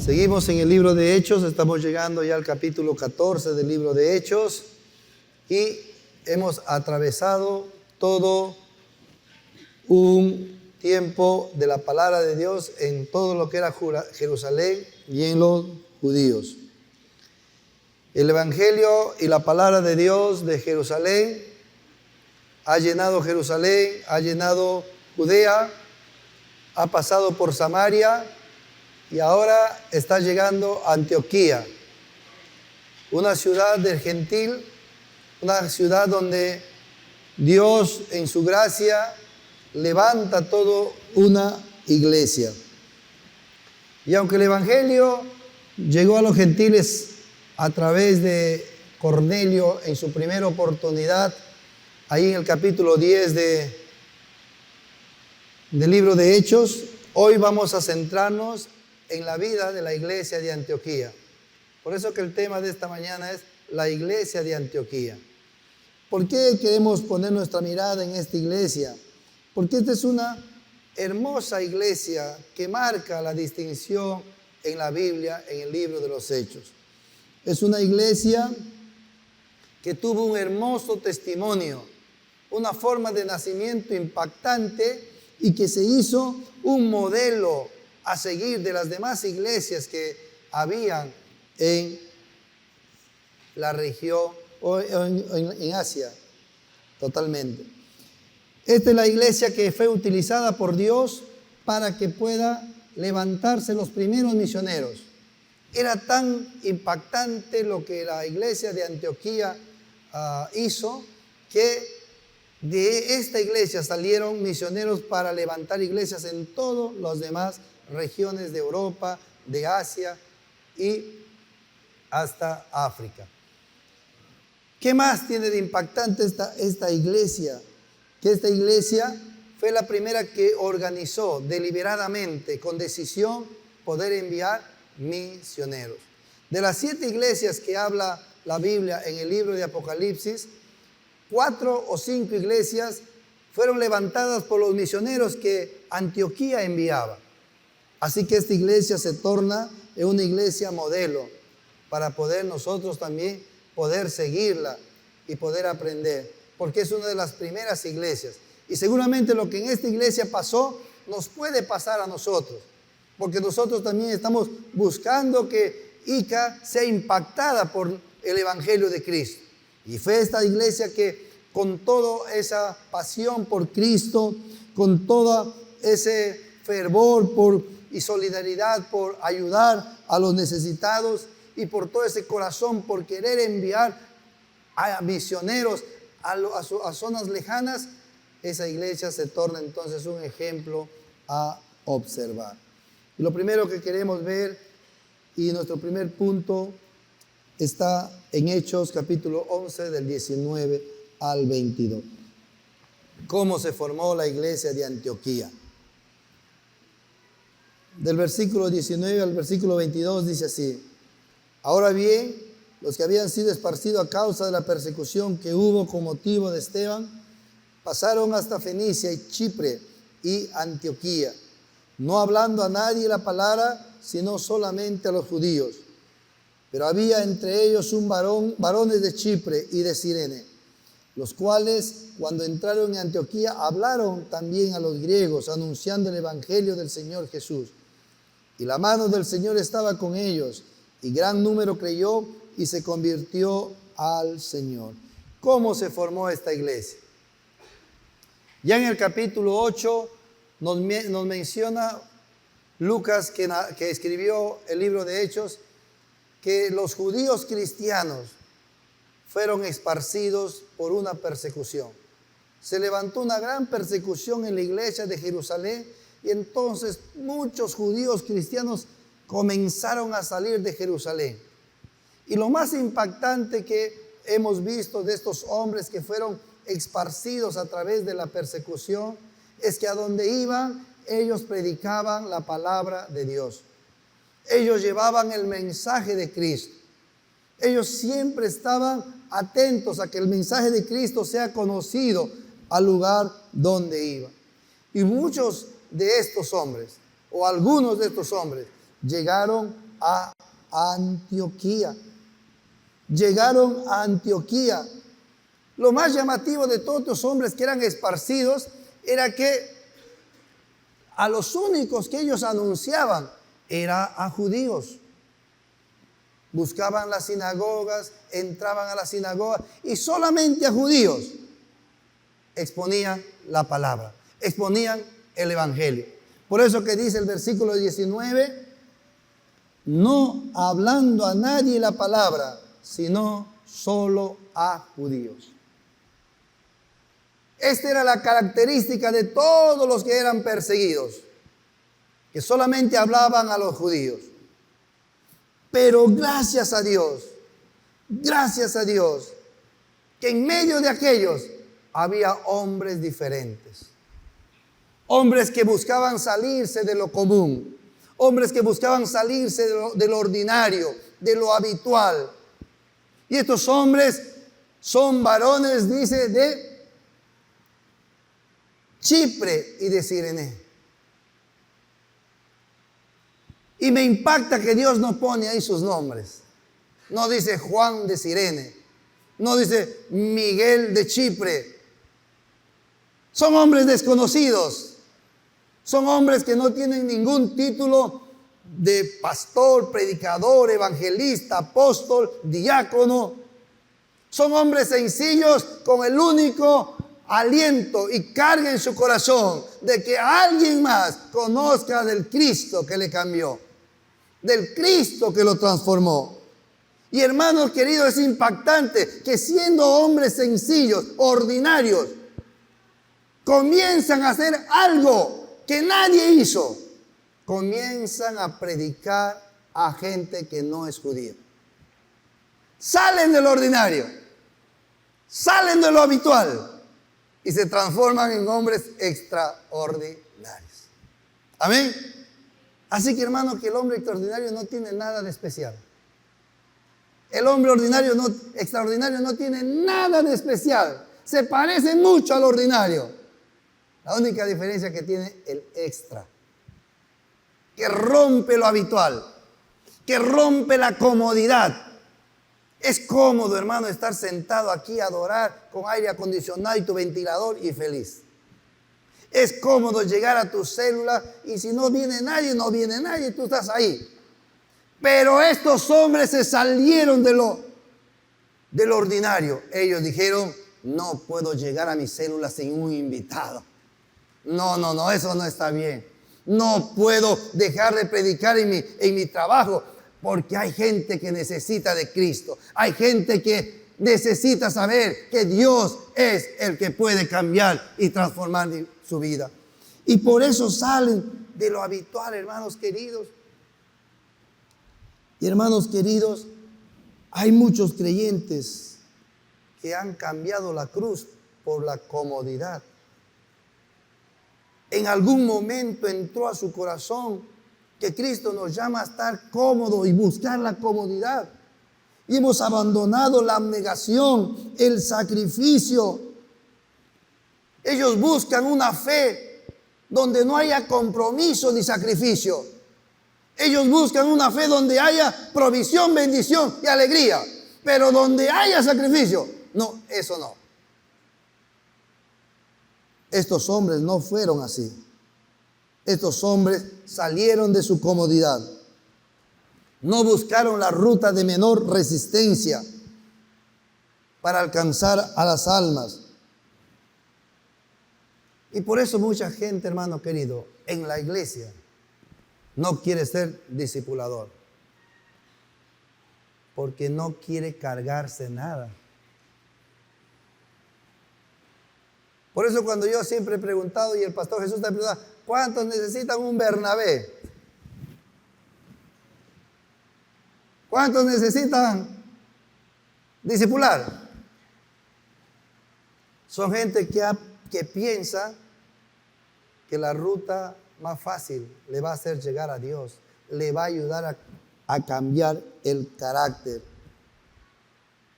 Seguimos en el libro de Hechos, estamos llegando ya al capítulo 14 del libro de Hechos y hemos atravesado todo un tiempo de la palabra de Dios en todo lo que era Jerusalén y en los judíos. El evangelio y la palabra de Dios de Jerusalén ha llenado Jerusalén, ha llenado Judea, ha pasado por Samaria y ahora está llegando a Antioquía, una ciudad del gentil, una ciudad donde Dios en su gracia levanta toda una iglesia. Y aunque el evangelio llegó a los gentiles a través de Cornelio en su primera oportunidad, ahí en el capítulo 10 del libro de Hechos, hoy vamos a centrarnos en la vida de la iglesia de Antioquía. Por eso que el tema de esta mañana es la iglesia de Antioquía. ¿Por qué queremos poner nuestra mirada en esta iglesia? Porque esta es una hermosa iglesia que marca la distinción en la Biblia, en el libro de los Hechos. Es una iglesia que tuvo un hermoso testimonio, una forma de nacimiento impactante y que se hizo un modelo a seguir de las demás iglesias que habían en la región o en Asia, totalmente. Esta es la iglesia que fue utilizada por Dios para que pueda levantarse los primeros misioneros. Era tan impactante lo que la iglesia de Antioquía hizo, que de esta iglesia salieron misioneros para levantar iglesias en todas las demás regiones de Europa, de Asia y hasta África. ¿Qué más tiene de impactante esta iglesia? Que esta iglesia fue la primera que organizó deliberadamente, con decisión, poder enviar misioneros. De las 7 iglesias que habla la Biblia en el libro de Apocalipsis, 4 o 5 iglesias fueron levantadas por los misioneros que Antioquía enviaba. Así que esta iglesia se torna en una iglesia modelo para poder nosotros también poder seguirla y poder aprender, porque es una de las primeras iglesias. Y seguramente lo que en esta iglesia pasó nos puede pasar a nosotros, porque nosotros también estamos buscando que Ica sea impactada por el evangelio de Cristo. Y fue esta iglesia que con toda esa pasión por Cristo, con todo ese fervor y solidaridad por ayudar a los necesitados y por todo ese corazón por querer enviar a misioneros a zonas lejanas, esa iglesia se torna entonces un ejemplo a observar. Y lo primero que queremos ver, y nuestro primer punto, está en Hechos capítulo 11 del 19 al 22. ¿Cómo se formó la iglesia de Antioquía? Del versículo 19 al versículo 22 dice así: Ahora bien, los que habían sido esparcidos a causa de la persecución que hubo con motivo de Esteban, pasaron hasta Fenicia y Chipre y Antioquía, no hablando a nadie la palabra, sino solamente a los judíos. Pero había entre ellos varones de Chipre y de Cirene, los cuales, cuando entraron en Antioquía, hablaron también a los griegos, anunciando el evangelio del Señor Jesús. Y la mano del Señor estaba con ellos, y gran número creyó y se convirtió al Señor. ¿Cómo se formó esta iglesia? Ya en el capítulo 8 nos menciona Lucas, que escribió el libro de Hechos, que los judíos cristianos fueron esparcidos por una persecución. Se levantó una gran persecución en la iglesia de Jerusalén y entonces muchos judíos cristianos comenzaron a salir de Jerusalén. Y lo más impactante que hemos visto de estos hombres que fueron esparcidos a través de la persecución es que a donde iban, ellos predicaban la palabra de Dios. Ellos llevaban el mensaje de Cristo. Ellos siempre estaban atentos a que el mensaje de Cristo sea conocido al lugar donde iban. Y muchos de estos hombres, o algunos de estos hombres, llegaron a Antioquía. Llegaron a Antioquía. Lo más llamativo de todos los hombres que eran esparcidos era que a los únicos que ellos anunciaban era a judíos. Buscaban las sinagogas, entraban a las sinagogas y solamente a judíos exponían la palabra, exponían el evangelio. Por eso que dice el versículo 19, no hablando a nadie la palabra, sino solo a judíos. Esta era la característica de todos los que eran perseguidos, que solamente hablaban a los judíos. Pero gracias a Dios, que en medio de aquellos había hombres diferentes. Hombres que buscaban salirse de lo común, hombres que buscaban salirse de lo ordinario, de lo habitual. Y estos hombres son varones, dice, de Chipre y de Cirene. Y me impacta que Dios no pone ahí sus nombres. No dice Juan de Cirene, no dice Miguel de Chipre. Son hombres desconocidos. Son hombres que no tienen ningún título de pastor, predicador, evangelista, apóstol, diácono. Son hombres sencillos con el único aliento y carga en su corazón de que alguien más conozca del Cristo que le cambió, del Cristo que lo transformó. Y hermanos queridos, es impactante que siendo hombres sencillos, ordinarios, comienzan a hacer algo que nadie hizo. Comienzan a predicar a gente que no es judía. Salen de lo ordinario, salen de lo habitual y se transforman en hombres extraordinarios. Amén. Así que hermano, que el hombre extraordinario no tiene nada de especial. El hombre extraordinario no tiene nada de especial. Se parece mucho al ordinario. La única diferencia que tiene el extra, que rompe lo habitual, que rompe la comodidad. Es cómodo, hermano, estar sentado aquí a adorar con aire acondicionado y tu ventilador y feliz. Es cómodo llegar a tu célula y si no viene nadie, tú estás ahí. Pero estos hombres se salieron de lo ordinario. Ellos dijeron, no puedo llegar a mi célula sin un invitado. No, eso no está bien. No puedo dejar de predicar en mi trabajo porque hay gente que necesita de Cristo. Hay gente que necesita saber que Dios es el que puede cambiar y transformar su vida. Y por eso salen de lo habitual, hermanos queridos. Y hermanos queridos, hay muchos creyentes que han cambiado la cruz por la comodidad. En algún momento entró a su corazón que Cristo nos llama a estar cómodo y buscar la comodidad. Y hemos abandonado la abnegación, el sacrificio. Ellos buscan una fe donde no haya compromiso ni sacrificio. Ellos buscan una fe donde haya provisión, bendición y alegría. Pero donde haya sacrificio, no, eso no. Estos hombres no fueron así. Estos hombres salieron de su comodidad. No buscaron la ruta de menor resistencia para alcanzar a las almas. Y por eso mucha gente, hermano querido, en la iglesia no quiere ser discipulador. Porque no quiere cargarse nada. Por eso cuando yo siempre he preguntado y el pastor Jesús está preguntando, ¿cuántos necesitan un Bernabé? ¿Cuántos necesitan discipular? Son gente que piensa que la ruta más fácil le va a hacer llegar a Dios, le va a ayudar a cambiar el carácter.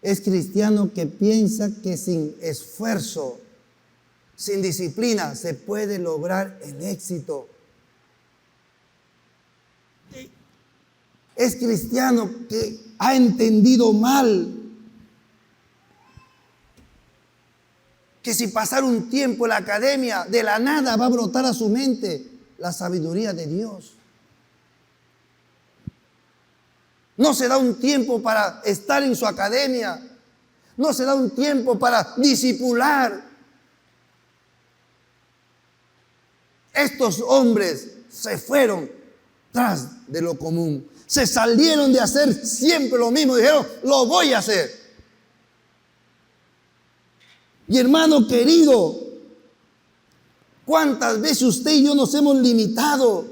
Es cristiano que piensa que sin esfuerzo, sin disciplina, se puede lograr el éxito. es cristiano que ha entendido mal que si pasar un tiempo en la academia, de la nada va a brotar a su mente la sabiduría de Dios. No se da un tiempo para estar en su academia. No se da un tiempo para discipular. Estos hombres se fueron tras de lo común. Se salieron de hacer siempre lo mismo. Dijeron, lo voy a hacer. Y hermano querido, ¿cuántas veces usted y yo nos hemos limitado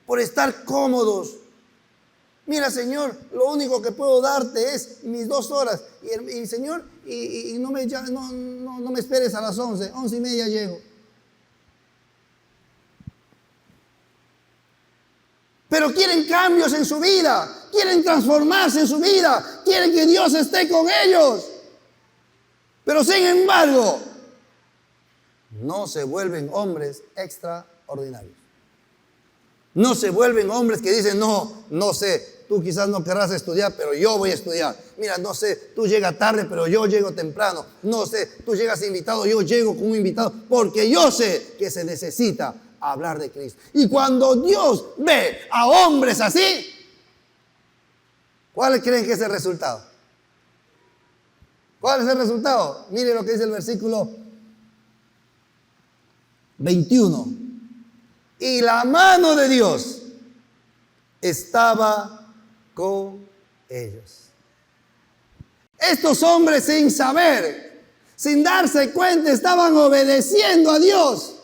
por estar cómodos? Mira, Señor, lo único que puedo darte es mis 2 horas. Y Señor, no me esperes a las 11, 11:30 llego. Pero quieren cambios en su vida, quieren transformarse en su vida, quieren que Dios esté con ellos. Pero sin embargo, no se vuelven hombres extraordinarios. No se vuelven hombres que dicen, no sé, tú quizás no querrás estudiar, pero yo voy a estudiar. Mira, no sé, tú llegas tarde, pero yo llego temprano. No sé, tú llegas invitado, yo llego como un invitado, porque yo sé que se necesita hablar de Cristo. Y cuando Dios ve a hombres así, ¿cuál creen que es el resultado? ¿Cuál es el resultado? Mire lo que dice el versículo 21. Y la mano de Dios estaba con ellos. Estos hombres sin saber, sin darse cuenta, estaban obedeciendo a Dios.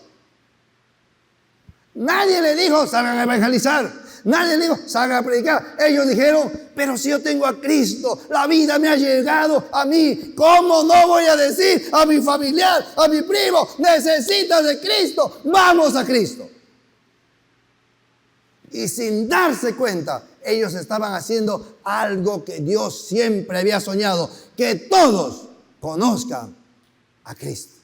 Nadie le dijo, salgan a evangelizar. Nadie le dijo, salgan a predicar. Ellos dijeron, pero si yo tengo a Cristo, la vida me ha llegado a mí. ¿Cómo no voy a decir a mi familiar, a mi primo, necesitas de Cristo? Vamos a Cristo. Y sin darse cuenta, ellos estaban haciendo algo que Dios siempre había soñado, que todos conozcan a Cristo.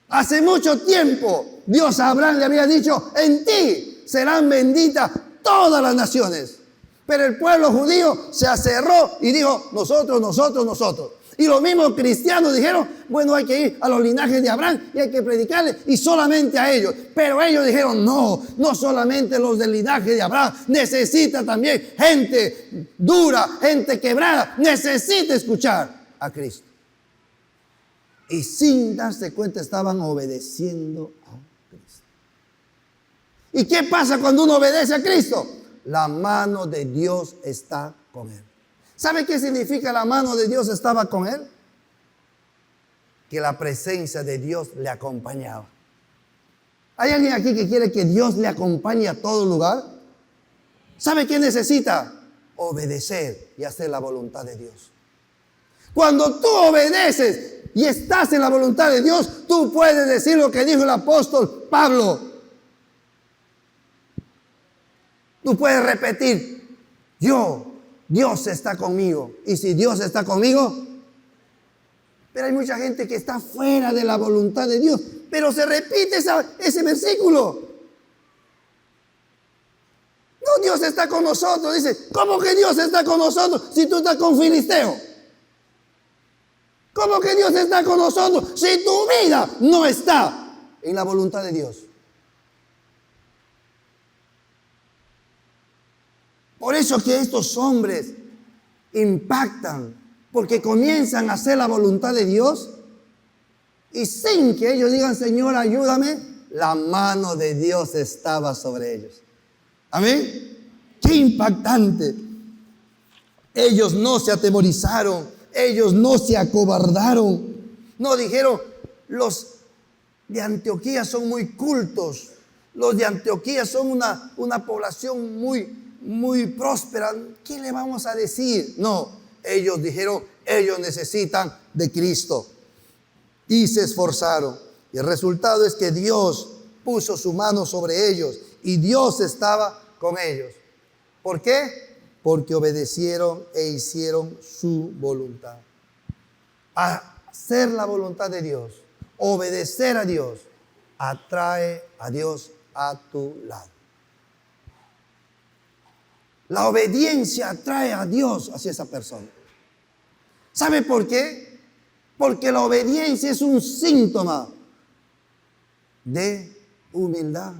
Hace mucho tiempo, Dios a Abraham le había dicho, en ti serán benditas todas las naciones. Pero el pueblo judío se acerró y dijo, nosotros. Y los mismos cristianos dijeron, bueno, hay que ir a los linajes de Abraham y hay que predicarle y solamente a ellos. Pero ellos dijeron, no solamente los del linaje de Abraham, necesita también gente dura, gente quebrada, necesita escuchar a Cristo. Y sin darse cuenta estaban obedeciendo a Cristo. ¿Y qué pasa cuando uno obedece a Cristo? La mano de Dios está con él. ¿Sabe qué significa la mano de Dios estaba con él? Que la presencia de Dios le acompañaba. ¿Hay alguien aquí que quiere que Dios le acompañe a todo lugar? ¿Sabe qué necesita? Obedecer y hacer la voluntad de Dios. Cuando tú obedeces y estás en la voluntad de Dios, tú puedes decir lo que dijo el apóstol Pablo. Tú puedes repetir, Dios está conmigo. Y si Dios está conmigo, pero hay mucha gente que está fuera de la voluntad de Dios, pero se repite ese versículo. No, Dios está con nosotros. Dice, ¿cómo que Dios está con nosotros si tú estás con Filisteo? ¿Cómo que Dios está con nosotros si tu vida no está en la voluntad de Dios? Por eso que estos hombres impactan, porque comienzan a hacer la voluntad de Dios y sin que ellos digan, Señor, ayúdame, la mano de Dios estaba sobre ellos. Amén. Qué impactante. Ellos no se atemorizaron, ellos no se acobardaron, no dijeron, los de Antioquía son muy cultos, los de Antioquía son una población muy próspera, ¿qué le vamos a decir? No, ellos dijeron, ellos necesitan de Cristo. Y se esforzaron. Y el resultado es que Dios puso su mano sobre ellos y Dios estaba con ellos. ¿Por qué? Porque obedecieron e hicieron su voluntad. Hacer la voluntad de Dios, obedecer a Dios, atrae a Dios a tu lado. La obediencia atrae a Dios hacia esa persona. ¿Sabe por qué? Porque la obediencia es un síntoma de humildad.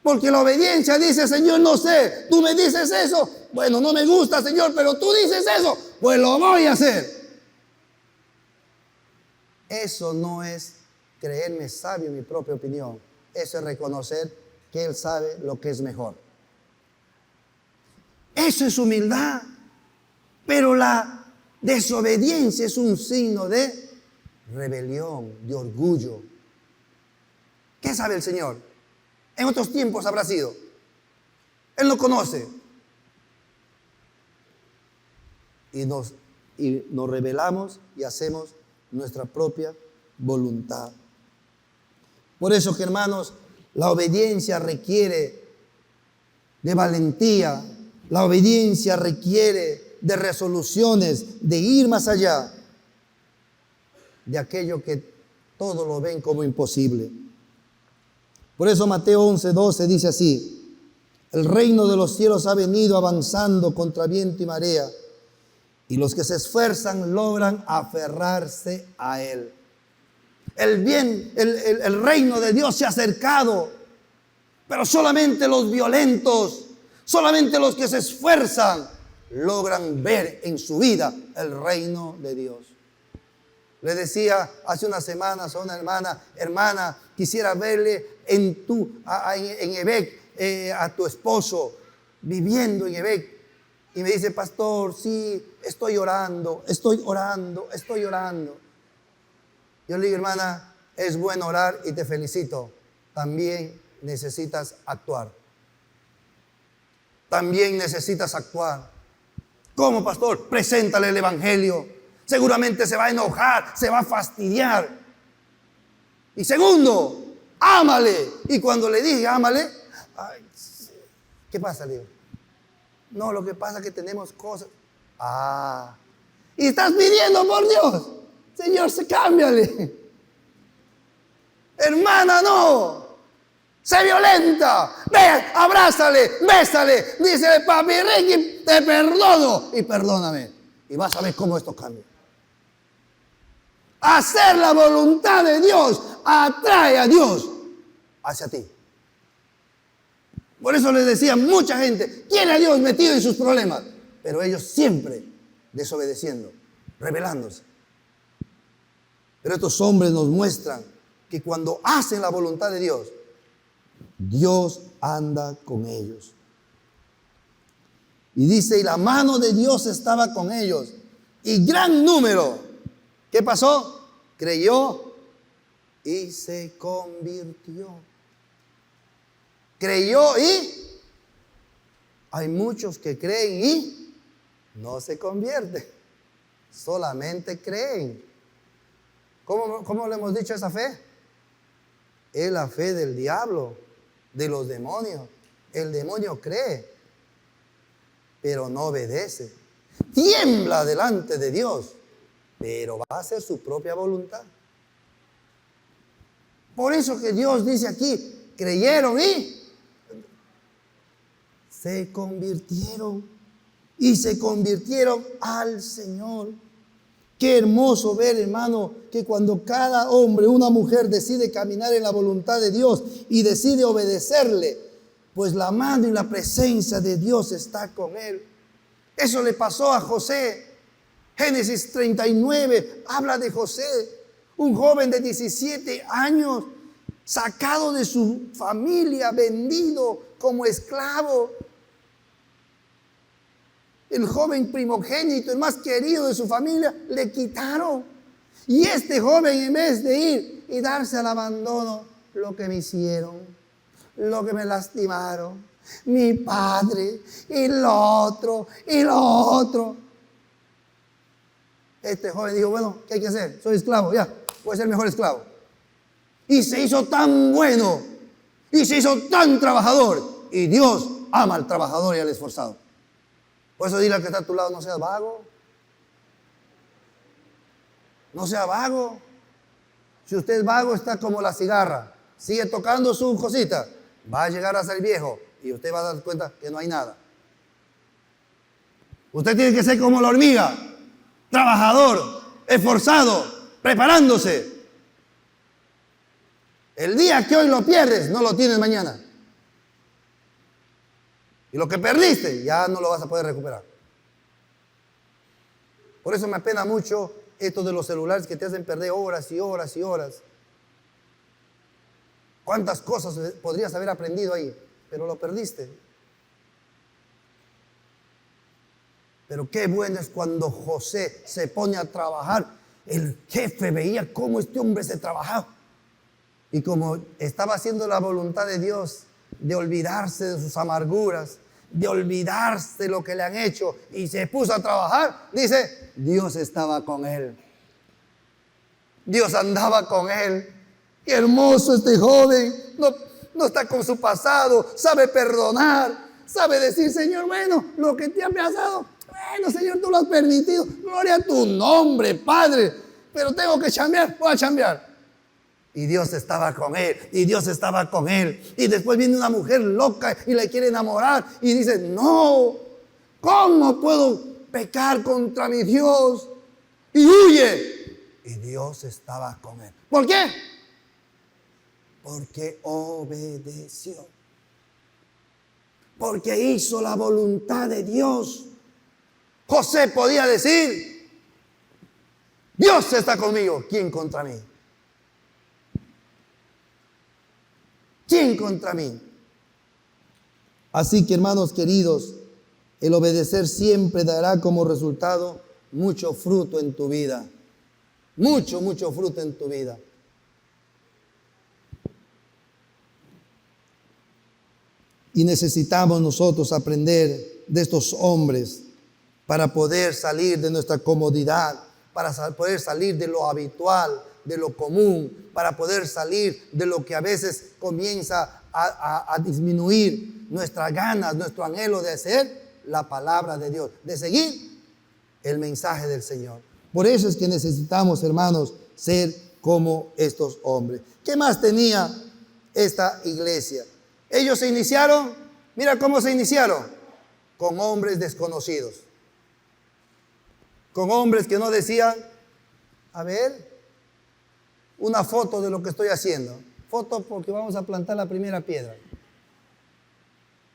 Porque la obediencia dice, Señor, no sé, tú me dices eso. Bueno, no me gusta, Señor, pero tú dices eso, pues lo voy a hacer. Eso no es creerme sabio en mi propia opinión. Eso es reconocer que Él sabe lo que es mejor. Eso es humildad. Pero la desobediencia es un signo de rebelión, de orgullo. ¿Qué sabe el Señor? En otros tiempos habrá sido. Él lo conoce. Y nos rebelamos y hacemos nuestra propia voluntad. Por eso que, hermanos, la obediencia requiere de valentía. La obediencia requiere de resoluciones, de ir más allá de aquello que todos lo ven como imposible. Por eso Mateo 11:12 dice así: el reino de los cielos ha venido avanzando contra viento y marea, y los que se esfuerzan logran aferrarse a él. El reino de Dios se ha acercado, pero solamente los violentos, solamente los que se esfuerzan logran ver en su vida el reino de Dios. Le decía hace unas semanas a una hermana, quisiera verle en Ebec, a tu esposo viviendo en Ebec. Y me dice, pastor, sí, estoy orando. Yo le digo, hermana, es bueno orar y te felicito. También necesitas actuar. ¿Cómo, pastor? Preséntale el evangelio. Seguramente se va a enojar, se va a fastidiar. Y segundo, ámale. Y cuando le dije ámale, ay, ¿qué pasa? Le digo, no, lo que pasa es que tenemos cosas. Y estás pidiendo por Dios. Señor, cámbiale. Hermana, no. Sé violenta. Ve, abrázale, bésale. Dícele, papi Ricky, te perdono y perdóname. Y vas a ver cómo esto cambia. Hacer la voluntad de Dios atrae a Dios hacia ti. Por eso les decía, mucha gente quiere a Dios metido en sus problemas, pero ellos siempre desobedeciendo, rebelándose. Pero estos hombres nos muestran que cuando hacen la voluntad de Dios, Dios anda con ellos. Y dice, y la mano de Dios estaba con ellos. Y gran número, ¿qué pasó? Creyó y se convirtió. Creyó y hay muchos que creen y no se convierten. Solamente creen. ¿Cómo le hemos dicho esa fe? Es la fe del diablo, de los demonios. El demonio cree, pero no obedece. Tiembla delante de Dios, pero va a hacer su propia voluntad. Por eso que Dios dice aquí, creyeron y se convirtieron. Y se convirtieron al Señor. Qué hermoso ver, hermano, que cuando cada hombre, una mujer decide caminar en la voluntad de Dios y decide obedecerle, pues la mano y la presencia de Dios está con él. Eso le pasó a José. Génesis 39 habla de José, un joven de 17 años, sacado de su familia, vendido como esclavo. El joven primogénito, el más querido de su familia, le quitaron. Y este joven, en vez de ir y darse al abandono, lo que me hicieron, lo que me lastimaron, mi padre, y lo otro. Este joven dijo, bueno, ¿qué hay que hacer? Soy esclavo, ya, voy a ser mejor esclavo. Y se hizo tan bueno, y se hizo tan trabajador. Y Dios ama al trabajador y al esforzado. Por eso dile al que está a tu lado, no seas vago. No sea vago. Si usted es vago, está como la cigarra. Sigue tocando su cosita. Va a llegar a ser viejo, y usted va a dar cuenta que no hay nada. Usted tiene que ser como la hormiga, trabajador, esforzado, preparándose. El día que hoy lo pierdes, no lo tienes mañana. Y lo que perdiste, ya no lo vas a poder recuperar. Por eso me apena mucho esto de los celulares que te hacen perder horas y horas y horas. ¿Cuántas cosas podrías haber aprendido ahí? Pero lo perdiste. Pero qué bueno es cuando José se pone a trabajar. El jefe veía cómo este hombre se trabajaba. Y como estaba haciendo la voluntad de Dios, de olvidarse de sus amarguras, de olvidarse de lo que le han hecho, y se puso a trabajar, dice, Dios estaba con él. Dios andaba con él. Qué hermoso este joven. No está con su pasado, sabe perdonar, sabe decir, Señor, bueno, lo que te ha pasado, bueno, Señor, tú lo has permitido, gloria a tu nombre, Padre, pero tengo que chambear, voy a chambear. Y Dios estaba con él, y Dios estaba con él. Y después viene una mujer loca y le quiere enamorar y dice, no, ¿cómo puedo pecar contra mi Dios? Y huye. Y Dios estaba con él. ¿Por qué? Porque obedeció. Porque hizo la voluntad de Dios. José podía decir, Dios está conmigo, ¿quién contra mí? ¿Quién contra mí? Así que, hermanos queridos, el obedecer siempre dará como resultado mucho fruto en tu vida. Mucho, mucho fruto en tu vida. Y necesitamos nosotros aprender de estos hombres para poder salir de nuestra comodidad, para poder salir de lo habitual, de lo común, para poder salir de lo que a veces comienza a disminuir nuestras ganas, nuestro anhelo de hacer la palabra de Dios, de seguir el mensaje del Señor. Por eso es que necesitamos, hermanos, ser como estos hombres. ¿Qué más tenía esta iglesia? Ellos se iniciaron, mira cómo se iniciaron, con hombres desconocidos, con hombres que no decían, a ver, una foto de lo que estoy haciendo. Foto porque vamos a plantar la primera piedra.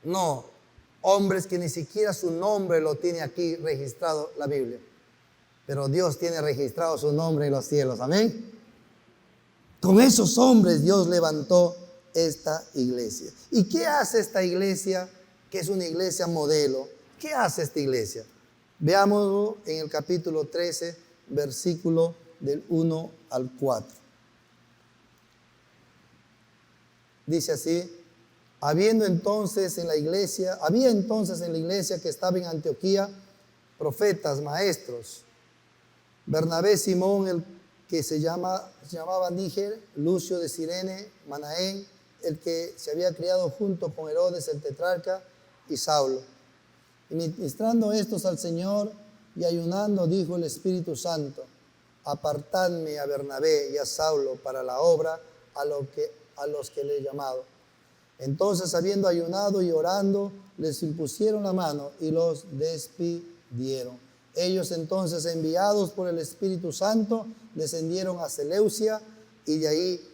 No, hombres que ni siquiera su nombre lo tiene aquí registrado la Biblia. Pero Dios tiene registrado su nombre en los cielos. Amén. Con esos hombres Dios levantó esta iglesia. ¿Y qué hace esta iglesia, que es una iglesia modelo? ¿Qué hace esta iglesia? Veámoslo en el capítulo 13, versículo del 1 al 4. Dice así, había entonces en la iglesia que estaba en Antioquía profetas, maestros, Bernabé, Simón, el que se llamaba Níger, Lucio de Cirene, Manaén, el que se había criado junto con Herodes el tetrarca, y Saulo. Y ministrando estos al Señor y ayunando, dijo el Espíritu Santo, apartadme a Bernabé y a Saulo para la obra a los que le he llamado. Entonces, habiendo ayunado y orando, les impusieron la mano y los despidieron. Ellos entonces, enviados por el Espíritu Santo, descendieron a Seleucia y de ahí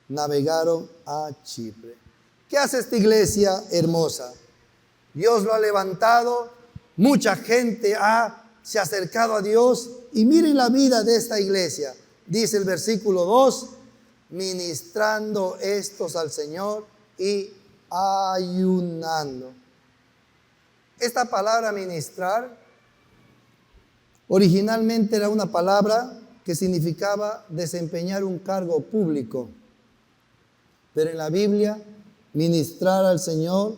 navegaron a Chipre. ¿Qué hace esta iglesia hermosa? Dios lo ha levantado, mucha gente se ha acercado a Dios, y miren la vida de esta iglesia. Dice el versículo 2, ministrando estos al Señor y ayunando. Esta palabra ministrar originalmente era una palabra que significaba desempeñar un cargo público, pero en la Biblia ministrar al Señor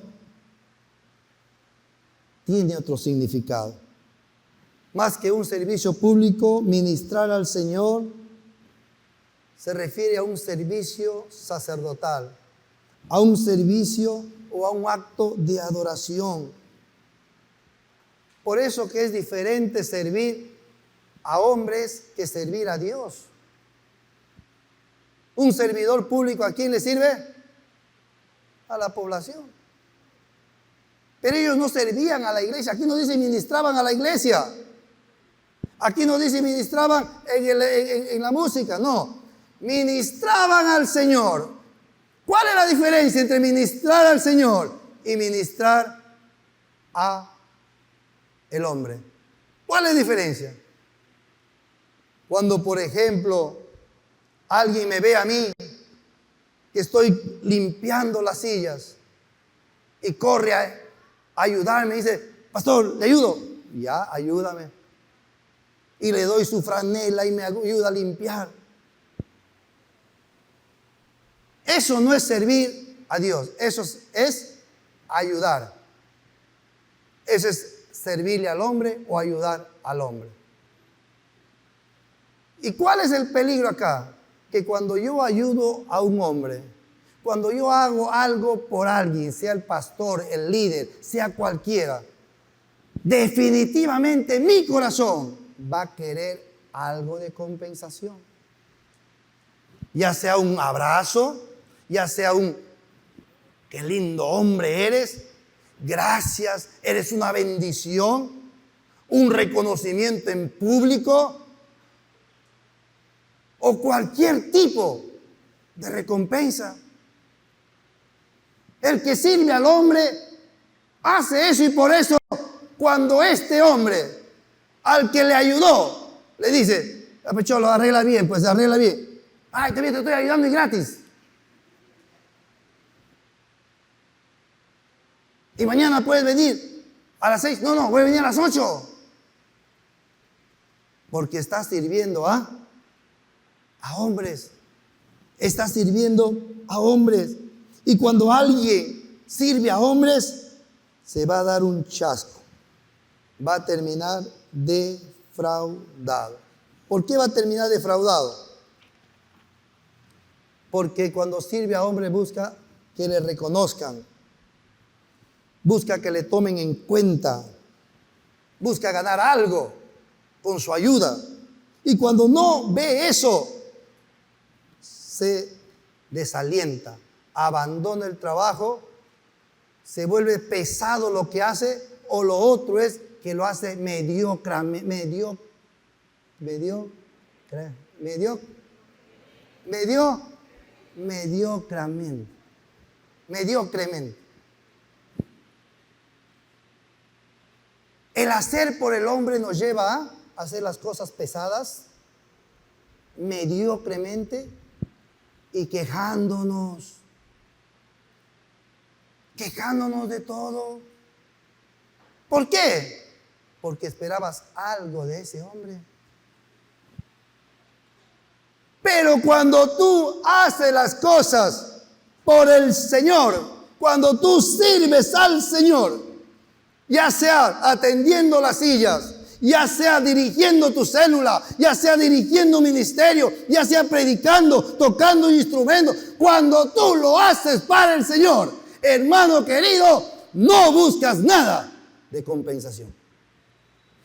tiene otro significado. Más que un servicio público, ministrar al Señor se refiere a un servicio sacerdotal, a un servicio o a un acto de adoración. Por eso que es diferente servir a hombres que servir a Dios. Un servidor público, ¿a quién le sirve? A la población. Pero ellos no servían a la iglesia. Aquí no dice ministraban a la iglesia. Aquí no dice ministraban en la música. No, ministraban al Señor. ¿Cuál es la diferencia entre ministrar al Señor y ministrar a el hombre? ¿Cuál es la diferencia? Cuando, por ejemplo, alguien me ve a mí que estoy limpiando las sillas y corre a ayudarme y dice, pastor, ¿le ayudo? Ya, ayúdame. Y le doy su franela y me ayuda a limpiar. Eso no es servir a Dios, eso es ayudar. Eso es servirle al hombre o ayudar al hombre. ¿Y cuál es el peligro acá? Que cuando yo ayudo a un hombre, cuando yo hago algo por alguien, sea el pastor, el líder, sea cualquiera, definitivamente mi corazón va a querer algo de compensación. Ya sea un abrazo, ya sea un qué lindo hombre eres, gracias, eres una bendición, un reconocimiento en público o cualquier tipo de recompensa. El que sirve al hombre hace eso y por eso cuando este hombre al que le ayudó le dice, Pecholo, arregla bien, pues arregla bien. Ay, te estoy ayudando y gratis. Y mañana puedes venir a las 6. No, voy a venir a las 8. Porque estás sirviendo a hombres. Estás sirviendo a hombres. Y cuando alguien sirve a hombres, se va a dar un chasco. Va a terminar defraudado. ¿Por qué va a terminar defraudado? Porque cuando sirve a hombres busca que le reconozcan. Busca que le tomen en cuenta. Busca ganar algo con su ayuda. Y cuando no ve eso, se desalienta, abandona el trabajo, se vuelve pesado lo que hace, o lo otro es que lo hace mediocremente. El hacer por el hombre nos lleva a hacer las cosas pesadas, mediocremente y quejándonos de todo. ¿Por qué? Porque esperabas algo de ese hombre. Pero cuando tú haces las cosas por el Señor, cuando tú sirves al Señor, ya sea atendiendo las sillas, ya sea dirigiendo tu célula, ya sea dirigiendo un ministerio, ya sea predicando, tocando un instrumento, cuando tú lo haces para el Señor, hermano querido, no buscas nada de compensación.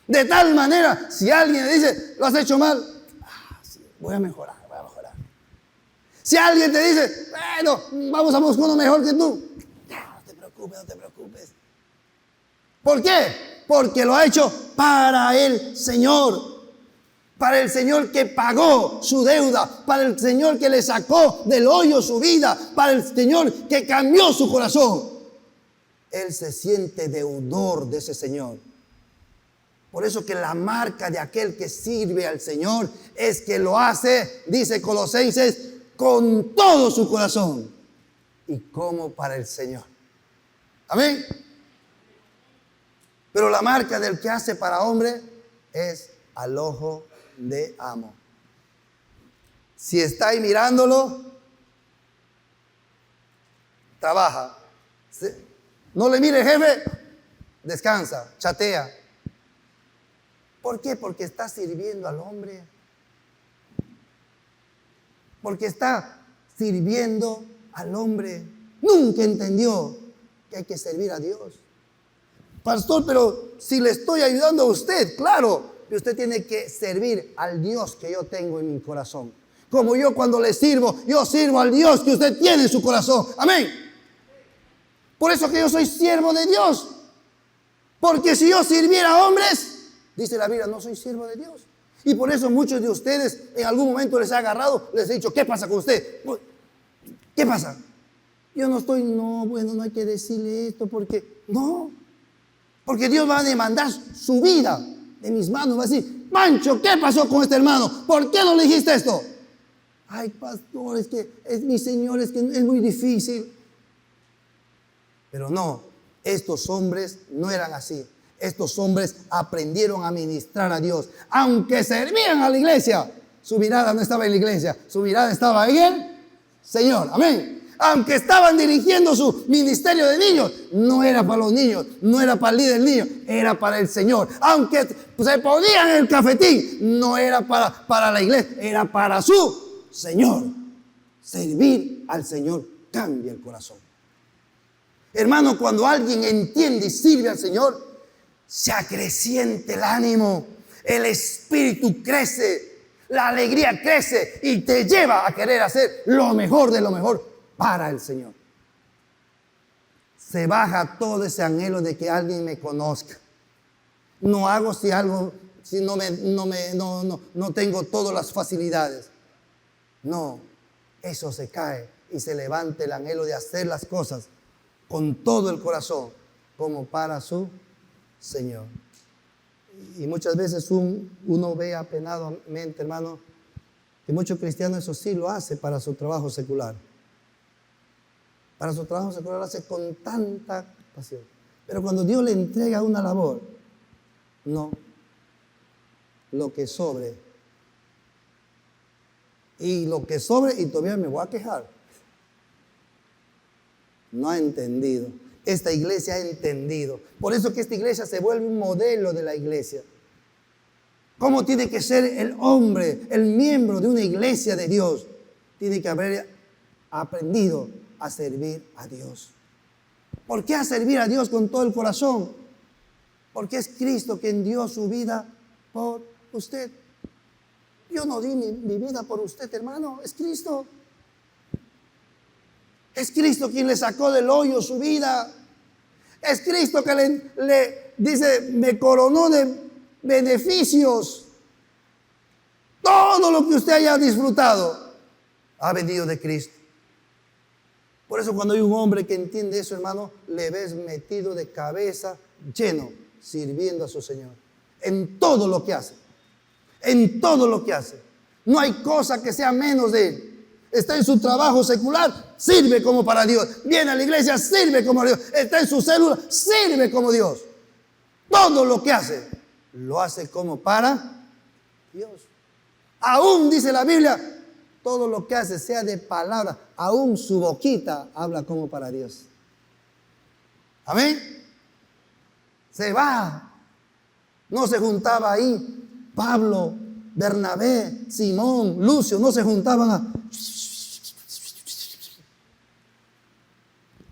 De tal manera, si alguien le dice, lo has hecho mal, sí, voy a mejorar. Si alguien te dice, bueno, vamos a buscar uno mejor que tú, no te preocupes. ¿Por qué? Porque lo ha hecho para el Señor. Para el Señor que pagó su deuda. Para el Señor que le sacó del hoyo su vida. Para el Señor que cambió su corazón. Él se siente deudor de ese Señor. Por eso que la marca de aquel que sirve al Señor es que lo hace, dice Colosenses, con todo su corazón y como para el Señor. Amén. Pero la marca del que hace para hombre es al ojo de amo. Si está ahí mirándolo, trabaja. No le mire, jefe, descansa, chatea. ¿Por qué? Porque está sirviendo al hombre. Porque está sirviendo al hombre. Nunca entendió que hay que servir a Dios. Pastor, pero si le estoy ayudando a usted, claro, que usted tiene que servir al Dios que yo tengo en mi corazón. Como yo cuando le sirvo, yo sirvo al Dios que usted tiene en su corazón. Amén. Por eso que yo soy siervo de Dios. Porque si yo sirviera a hombres, dice la Biblia, no soy siervo de Dios. Y por eso muchos de ustedes en algún momento les ha agarrado, les he dicho, ¿qué pasa con usted? ¿Qué pasa? Yo no estoy, no hay que decirle esto porque, no. Porque Dios va a demandar su vida de mis manos. Va a decir, Pancho, ¿qué pasó con este hermano? ¿Por qué no le dijiste esto? Ay, pastor, es que es mi Señor, es que es muy difícil. Pero no, estos hombres no eran así. Estos hombres aprendieron a ministrar a Dios. Aunque servían a la iglesia, su mirada no estaba en la iglesia, su mirada estaba en el Señor. Amén. Aunque estaban dirigiendo su ministerio de niños, no era para los niños, no era para el líder niño, era para el Señor. Aunque se ponían en el cafetín, no era para la iglesia, era para su Señor. Servir al Señor cambia el corazón. Hermano, cuando alguien entiende y sirve al Señor, se acrecienta el ánimo, el espíritu crece, la alegría crece y te lleva a querer hacer lo mejor de lo mejor para el Señor. Se baja todo ese anhelo de que alguien me conozca. No hago si no tengo todas las facilidades. No, eso se cae y se levanta el anhelo de hacer las cosas con todo el corazón, como para su Señor. Y muchas veces uno ve apenadamente, hermano, que muchos cristianos eso sí lo hace para su trabajo secular. Para su trabajo secular lo hace con tanta pasión. Pero cuando Dios le entrega una labor, no, lo que sobre. Y lo que sobre, y todavía me voy a quejar. No ha entendido. Esta iglesia ha entendido. Por eso que esta iglesia se vuelve un modelo de la iglesia. ¿Cómo tiene que ser el hombre, el miembro de una iglesia de Dios? Tiene que haber aprendido a servir a Dios. ¿Por qué a servir a Dios con todo el corazón? Porque es Cristo quien dio su vida por usted. Yo no di mi vida por usted, hermano. Es Cristo. Es Cristo quien le sacó del hoyo su vida. Es Cristo que le dice, me coronó de beneficios. Todo lo que usted haya disfrutado ha venido de Cristo. Por eso cuando hay un hombre que entiende eso, hermano, le ves metido de cabeza lleno, sirviendo a su Señor. En todo lo que hace. En todo lo que hace. No hay cosa que sea menos de él. Está en su trabajo secular, sirve como para Dios. Viene a la iglesia, sirve como Dios. Está en su célula, sirve como Dios. Todo lo que hace, lo hace como para Dios. Aún dice la Biblia, todo lo que hace, sea de palabra, aún su boquita habla como para Dios. Amén. Se va. No se juntaba ahí Pablo, Bernabé, Simón, Lucio, no se juntaban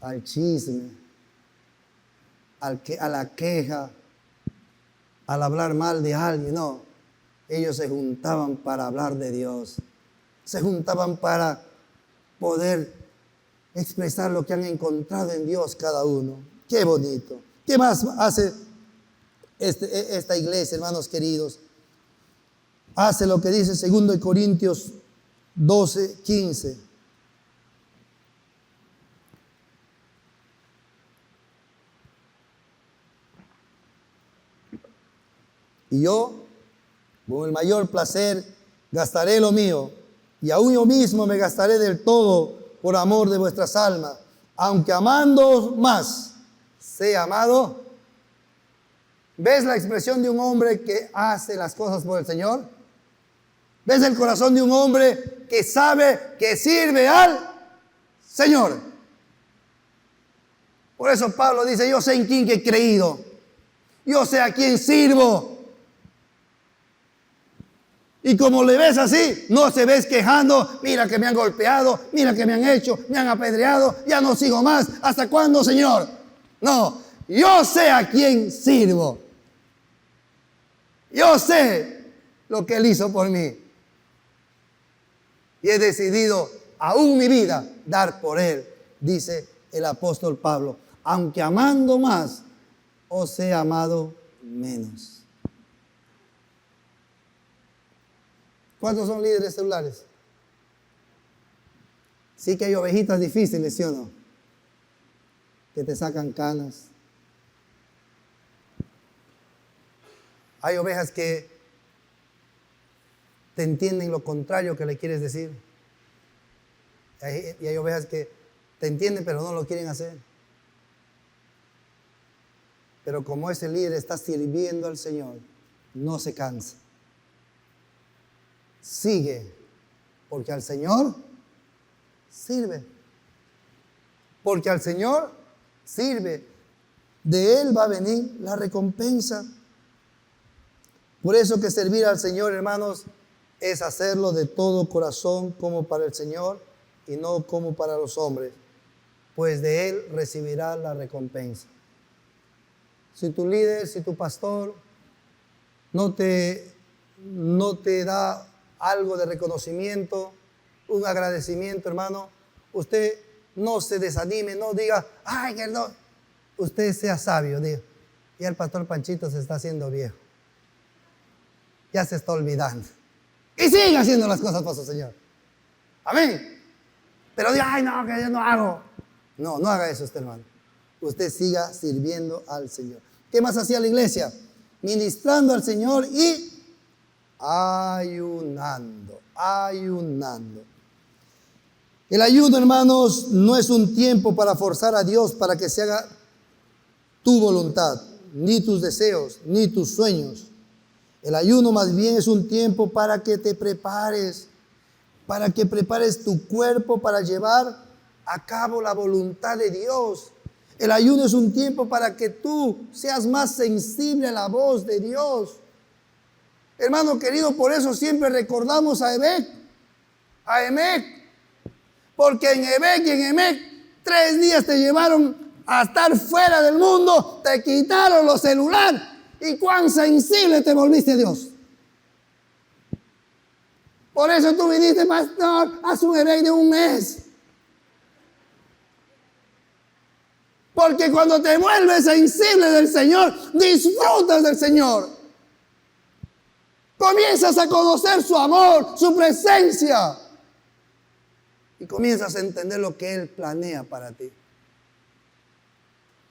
al chisme, a la queja, al hablar mal de alguien. No, ellos se juntaban para hablar de Dios. Se juntaban para poder expresar lo que han encontrado en Dios cada uno. Qué bonito. ¿Qué más hace esta iglesia, hermanos queridos? Hace lo que dice 2 Corintios 12, 15. Y yo, con el mayor placer, gastaré lo mío, y aún yo mismo me gastaré del todo por amor de vuestras almas, aunque amándoos más, sea amado. ¿Ves la expresión de un hombre que hace las cosas por el Señor? ¿Ves el corazón de un hombre que sabe que sirve al Señor? Por eso Pablo dice, yo sé en quién he creído, yo sé a quién sirvo. Y como le ves así, no se ves quejando, mira que me han golpeado, mira que me han hecho, me han apedreado, ya no sigo más. ¿Hasta cuándo, Señor? No, yo sé a quién sirvo. Yo sé lo que Él hizo por mí. Y he decidido aún mi vida dar por Él, dice el apóstol Pablo. Aunque amando más, os he amado menos. ¿Cuántos son líderes celulares? Sí que hay ovejitas difíciles, ¿sí o no? Que te sacan canas. Hay ovejas que te entienden lo contrario que le quieres decir. Y hay ovejas que te entienden pero no lo quieren hacer. Pero como ese líder está sirviendo al Señor, no se cansa. Sigue, porque al Señor sirve. Porque al Señor sirve. De Él va a venir la recompensa. Por eso que servir al Señor, hermanos, es hacerlo de todo corazón como para el Señor y no como para los hombres, pues de Él recibirá la recompensa. Si tu líder, si tu pastor no te da algo de reconocimiento, un agradecimiento, hermano, usted no se desanime, no diga, ay, que no. Usted sea sabio, diga, ya el pastor Panchito se está haciendo viejo. Ya se está olvidando. Y siga haciendo las cosas para su Señor. Amén. Pero diga, ay, no, que yo no hago. No, no haga eso usted, hermano. Usted siga sirviendo al Señor. ¿Qué más hacía la iglesia? Ministrando al Señor y ayunando. El ayuno, hermanos, no es un tiempo para forzar a Dios para que se haga tu voluntad, ni tus deseos, ni tus sueños. El ayuno más bien es un tiempo para que te prepares, para que prepares tu cuerpo para llevar a cabo la voluntad de Dios. El ayuno es un tiempo para que tú seas más sensible a la voz de Dios. Hermano querido, por eso siempre recordamos a Emec. Porque en Ebec y en Emec 3 días te llevaron a estar fuera del mundo, te quitaron los celulares y cuán sensible te volviste a Dios. Por eso tú viniste, pastor, haz un Ebec de 1 mes. Porque cuando te vuelves sensible del Señor, disfrutas del Señor. Comienzas a conocer su amor, su presencia. Y comienzas a entender lo que Él planea para ti.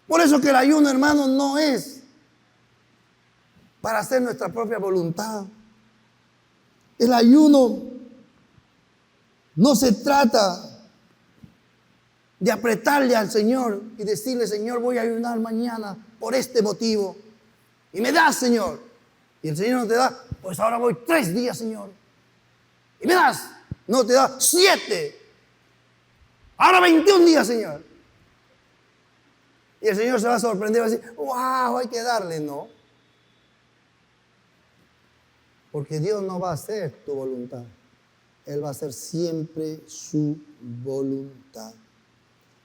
Por eso que el ayuno, hermano, no es para hacer nuestra propia voluntad. El ayuno no se trata de apretarle al Señor y decirle, Señor, voy a ayunar mañana por este motivo. Y me das, Señor. Y el Señor no te da, pues ahora voy 3 días, Señor. Y me das, no te da 7. Ahora 21 días, Señor. Y el Señor se va a sorprender y va a decir, wow, hay que darle. No. Porque Dios no va a hacer tu voluntad. Él va a hacer siempre su voluntad.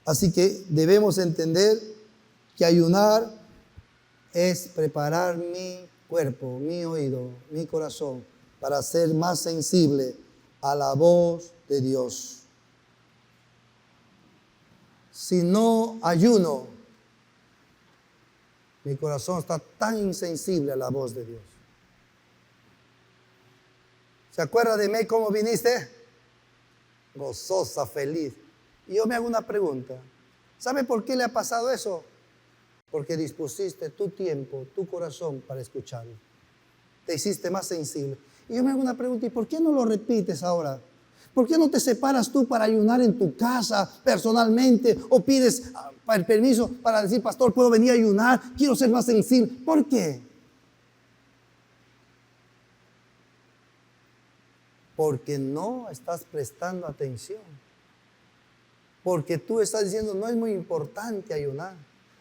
Así que debemos entender que ayunar es preparar mi cuerpo, mi oído, mi corazón para ser más sensible a la voz de Dios. Si no ayuno, mi corazón está tan insensible a la voz de Dios. ¿Se acuerda de mí cómo viniste? Gozosa, feliz. Y yo me hago una pregunta. ¿Sabe por qué le ha pasado eso? Porque dispusiste tu tiempo, tu corazón para escucharlo. Te hiciste más sensible. Y yo me hago una pregunta. ¿Y por qué no lo repites ahora? ¿Por qué no te separas tú para ayunar en tu casa personalmente? O pides el permiso para decir, pastor, ¿puedo venir a ayunar? Quiero ser más sensible. ¿Por qué? Porque no estás prestando atención. Porque tú estás diciendo, no es muy importante ayunar.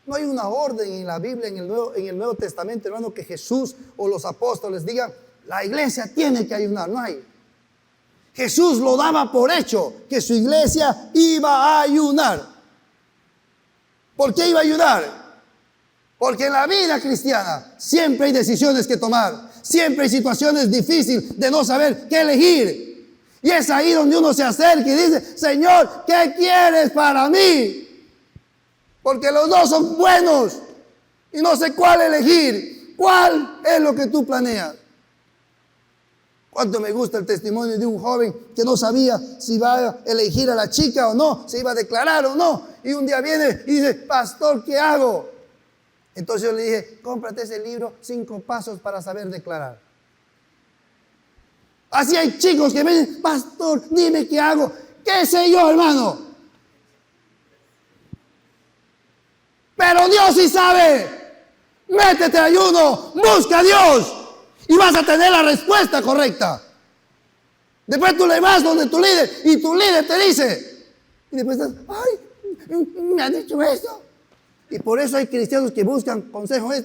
No hay una orden en la Biblia, en el Nuevo Testamento, hermano, que Jesús o los apóstoles digan, la iglesia tiene que ayunar. No hay. Jesús lo daba por hecho, que su iglesia iba a ayunar. ¿Por qué iba a ayunar? Porque en la vida cristiana siempre hay decisiones que tomar. Siempre hay situaciones difíciles de no saber qué elegir. Y es ahí donde uno se acerca y dice, Señor, ¿qué quieres para mí? Porque los dos son buenos. y no sé cuál elegir. ¿Cuál es lo que tú planeas? Cuánto me gusta el testimonio de un joven que no sabía si iba a elegir a la chica o no, si iba a declarar o no. Y un día viene y dice, pastor, ¿qué hago? Entonces yo le dije, cómprate ese libro, 5 pasos para saber declarar. Así hay chicos que me dicen, pastor, dime qué hago. ¿Qué sé yo, hermano? Pero Dios sí sabe. Métete a ayuno, busca a Dios y vas a tener la respuesta correcta. Después tú le vas donde tu líder y tu líder te dice. Y después estás, ay, me han dicho esto. Y por eso hay cristianos que buscan consejos,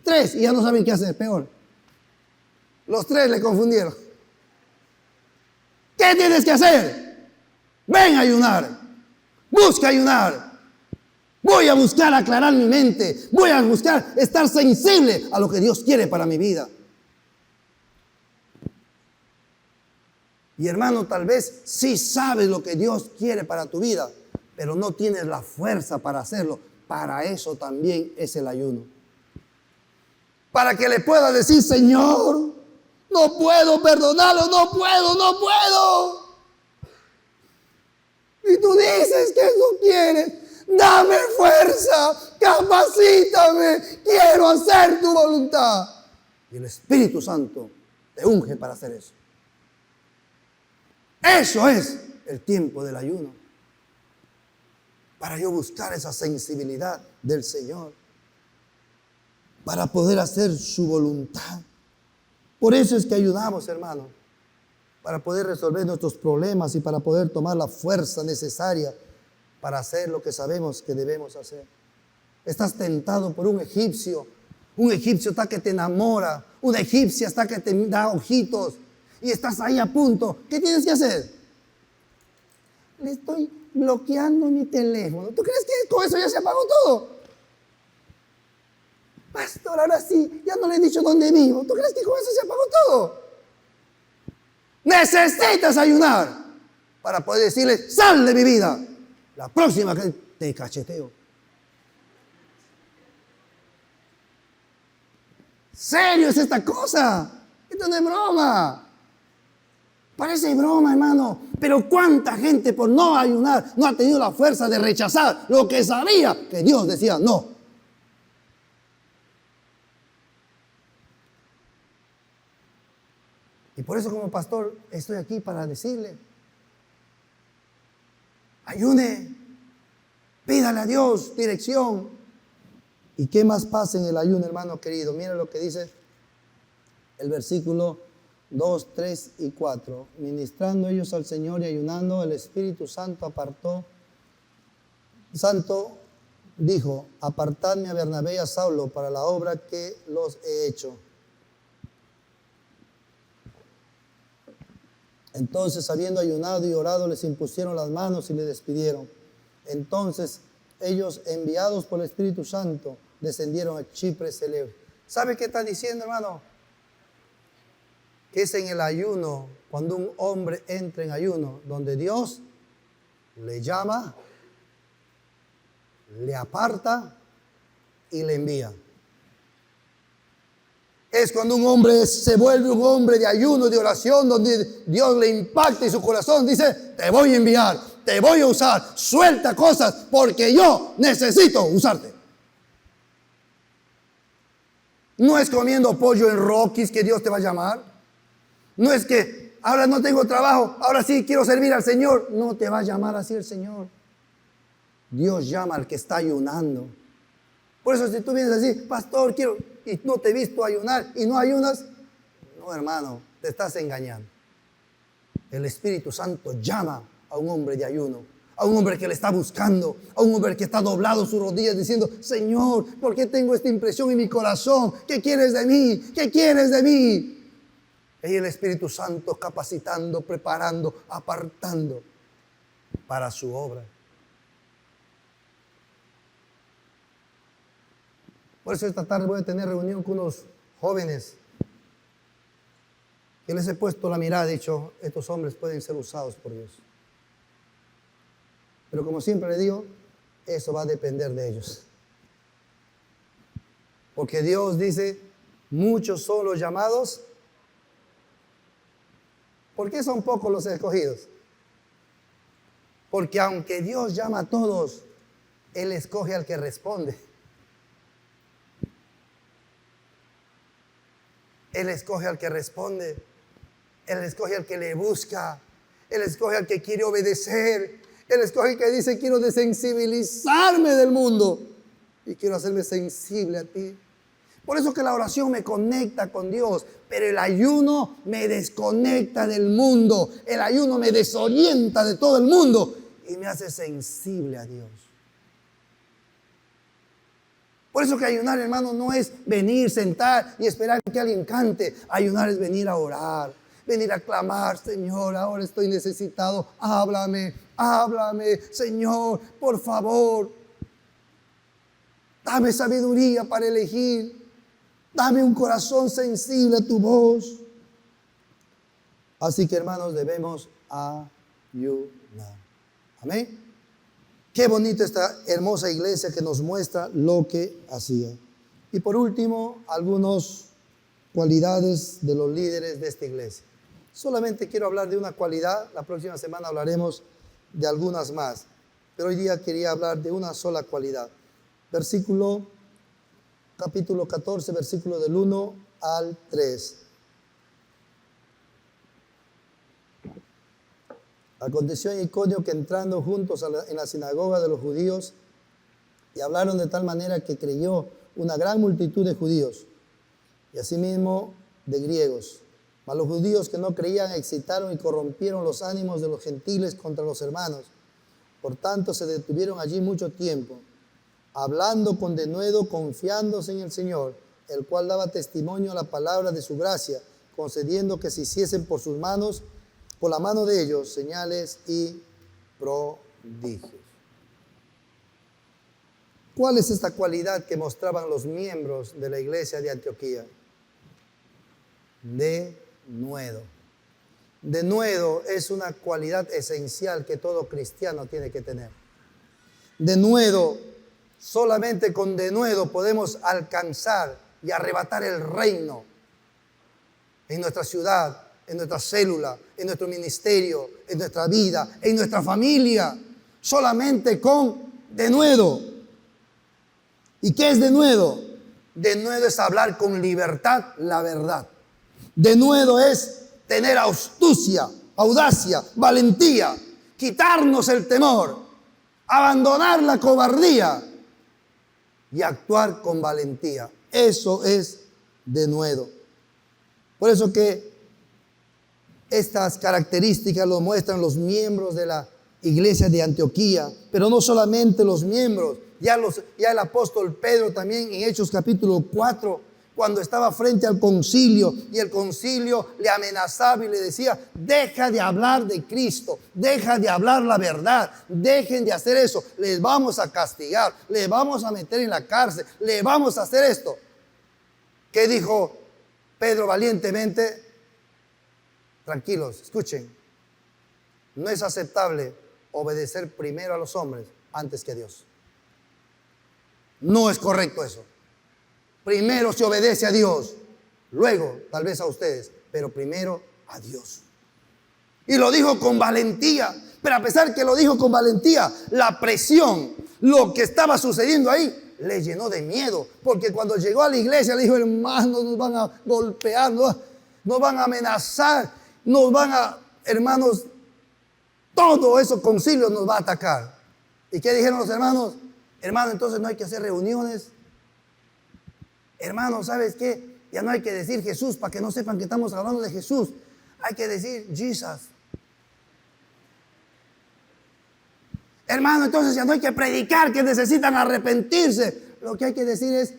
3 y ya no saben qué hacer, peor. Los 3 le confundieron. ¿Qué tienes que hacer? Ven a ayunar. Busca ayunar. Voy a buscar aclarar mi mente. Voy a buscar estar sensible a lo que Dios quiere para mi vida. Y hermano, tal vez sí sabes lo que Dios quiere para tu vida, pero no tienes la fuerza para hacerlo. Para eso también es el ayuno. Para que le pueda decir, Señor, no puedo perdonarlo, no puedo. Y tú dices que eso quieres. Dame fuerza, capacítame, quiero hacer tu voluntad. Y el Espíritu Santo te unge para hacer eso. Eso es el tiempo del ayuno. Para yo buscar esa sensibilidad del Señor. Para poder hacer su voluntad. Por eso es que ayudamos, hermano. Para poder resolver nuestros problemas y para poder tomar la fuerza necesaria para hacer lo que sabemos que debemos hacer. Estás tentado por un egipcio está que te enamora, una egipcia está que te da ojitos y estás ahí a punto. ¿Qué tienes que hacer? Le estoy bloqueando mi teléfono. ¿Tú crees que con eso ya se apagó todo? Pastor, ahora sí, ya no le he dicho dónde vivo. ¿Tú crees que con eso se apagó todo? Necesitas ayunar para poder decirle, sal de mi vida. La próxima que te cacheteo. ¿Serio es esta cosa? Esto no es broma. Parece broma, hermano. Pero cuánta gente por no ayunar no ha tenido la fuerza de rechazar lo que sabía que Dios decía no. Y por eso como pastor estoy aquí para decirle, ayune, pídale a Dios dirección. ¿Y qué más pasa en el ayuno, hermano querido? Mira lo que dice el versículo 2, 3 y 4. Ministrando ellos al Señor y ayunando, el Espíritu Santo dijo, apartadme a Bernabé y a Saulo para la obra que los he hecho. Entonces, habiendo ayunado y orado, les impusieron las manos y les despidieron. Entonces, ellos, enviados por el Espíritu Santo, descendieron a Chipre y Seleucia. ¿Sabe qué está diciendo, hermano? Que es en el ayuno, cuando un hombre entra en ayuno, donde Dios le llama, le aparta y le envía. Es cuando un hombre se vuelve un hombre de ayuno, de oración, donde Dios le impacta en su corazón. Dice, te voy a enviar, te voy a usar, suelta cosas porque yo necesito usarte. No es comiendo pollo en Rockies que Dios te va a llamar. No es que ahora no tengo trabajo, ahora sí quiero servir al Señor. No te va a llamar así el Señor. Dios llama al que está ayunando. Por eso si tú vienes a decir, pastor, quiero, y no te he visto ayunar y no ayunas, no, hermano, te estás engañando. El Espíritu Santo llama a un hombre de ayuno, a un hombre que le está buscando, a un hombre que está doblado sus rodillas diciendo, Señor, ¿por qué tengo esta impresión en mi corazón? ¿Qué quieres de mí? ¿Qué quieres de mí? Y el Espíritu Santo capacitando, preparando, apartando para su obra. Por eso esta tarde voy a tener reunión con unos jóvenes que les he puesto la mirada, he dicho, estos hombres pueden ser usados por Dios. Pero como siempre le digo, eso va a depender de ellos. Porque Dios dice, muchos son los llamados. ¿Por qué son pocos los escogidos? Porque aunque Dios llama a todos, Él escoge al que responde. Él escoge al que responde. Él escoge al que le busca. Él escoge al que quiere obedecer. Él escoge al que dice, quiero desensibilizarme del mundo y quiero hacerme sensible a ti. Por eso que la oración me conecta con Dios, pero el ayuno me desconecta del mundo. El ayuno me desorienta de todo el mundo y me hace sensible a Dios. Por eso que ayunar, hermano, no es venir, sentar y esperar que alguien cante. Ayunar es venir a orar, venir a clamar, Señor, ahora estoy necesitado. Háblame, háblame, Señor, por favor. Dame sabiduría para elegir. Dame un corazón sensible a tu voz. Así que, hermanos, debemos ayunar. Amén. Qué bonita esta hermosa iglesia que nos muestra lo que hacía. Y por último, algunas cualidades de los líderes de esta iglesia. Solamente quiero hablar de una cualidad. La próxima semana hablaremos de algunas más. Pero hoy día quería hablar de una sola cualidad. Capítulo 14, versículo del 1 al 3. Aconteció en Iconio que entrando juntos en la sinagoga de los judíos y hablaron de tal manera que creyó una gran multitud de judíos y asimismo de griegos. Mas los judíos que no creían excitaron y corrompieron los ánimos de los gentiles contra los hermanos. Por tanto se detuvieron allí mucho tiempo, hablando con denuedo, confiándose en el Señor, el cual daba testimonio a la palabra de su gracia, concediendo que se hiciesen por sus manos, por la mano de ellos, señales y prodigios. ¿Cuál es esta cualidad que mostraban los miembros de la iglesia de Antioquía? Denuedo. Denuedo es una cualidad esencial que todo cristiano tiene que tener. Denuedo, solamente con denuedo podemos alcanzar y arrebatar el reino en nuestra ciudad, en nuestra célula, en nuestro ministerio, en nuestra vida, en nuestra familia. Solamente con denuedo. ¿Y qué es denuedo? Denuedo es hablar con libertad la verdad. Denuedo es tener astucia, audacia, valentía, quitarnos el temor, abandonar la cobardía y actuar con valentía. Eso es denuedo. Por eso que estas características lo muestran los miembros de la iglesia de Antioquía, pero no solamente los miembros, ya el apóstol Pedro también en Hechos capítulo 4, cuando estaba frente al concilio y el concilio le amenazaba y le decía, deja de hablar de Cristo, deja de hablar la verdad, dejen de hacer eso, les vamos a castigar, les vamos a meter en la cárcel, les vamos a hacer esto. ¿Qué dijo Pedro valientemente? Tranquilos, escuchen, no es aceptable obedecer primero a los hombres antes que a Dios. No es correcto eso. Primero se obedece a Dios, luego tal vez a ustedes, pero primero a Dios. Y lo dijo con valentía, pero a pesar que lo dijo con valentía, la presión, lo que estaba sucediendo ahí, le llenó de miedo. Porque cuando llegó a la iglesia le dijo, hermanos, nos van a golpear, nos van a amenazar, hermanos, todo eso concilio nos va a atacar. ¿Y qué dijeron los hermanos? Hermano, entonces no hay que hacer reuniones. Hermano, ¿sabes qué? Ya no hay que decir Jesús para que no sepan que estamos hablando de Jesús. Hay que decir Jesus. Hermano, entonces ya no hay que predicar que necesitan arrepentirse. Lo que hay que decir es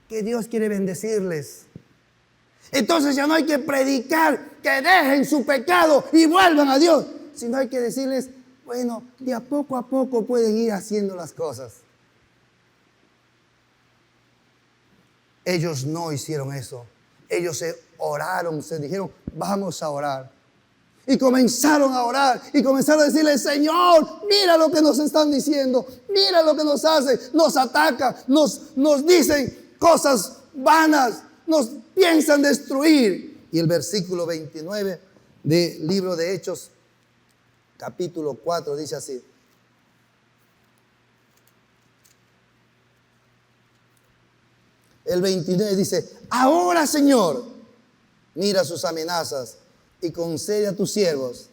que Dios quiere bendecirles. Entonces ya no hay que predicar que dejen su pecado y vuelvan a Dios. Sino hay que decirles, bueno, de a poco pueden ir haciendo las cosas. Ellos no hicieron eso. Ellos se oraron, se dijeron, vamos a orar. Y comenzaron a orar y comenzaron a decirle, Señor, mira lo que nos están diciendo, mira lo que nos hacen, nos atacan, nos dicen cosas vanas, nos piensan destruir. Y el versículo 29 del libro de Hechos, capítulo 4, dice así. El 29 dice: ahora, Señor, mira sus amenazas y concede a tus siervos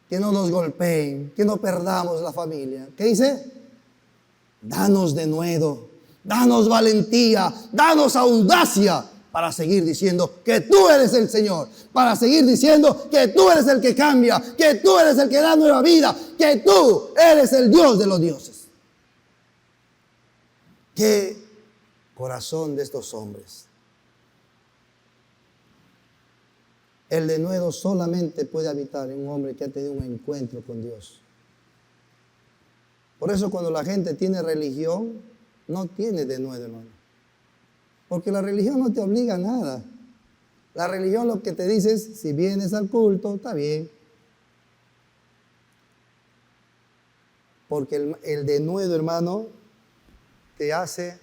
que no nos golpeen, que no perdamos la familia. ¿Qué dice? Danos denuedo, danos valentía, danos audacia para seguir diciendo que tú eres el Señor, para seguir diciendo que tú eres el que cambia, que tú eres el que da nueva vida, que tú eres el Dios de los dioses. Qué corazón de estos hombres. El denuedo solamente puede habitar en un hombre que ha tenido un encuentro con Dios. Por eso cuando la gente tiene religión, no tiene denuedo, hermano. Porque la religión no te obliga a nada. La religión lo que te dice es, si vienes al culto, está bien. Porque el denuedo, hermano, te hace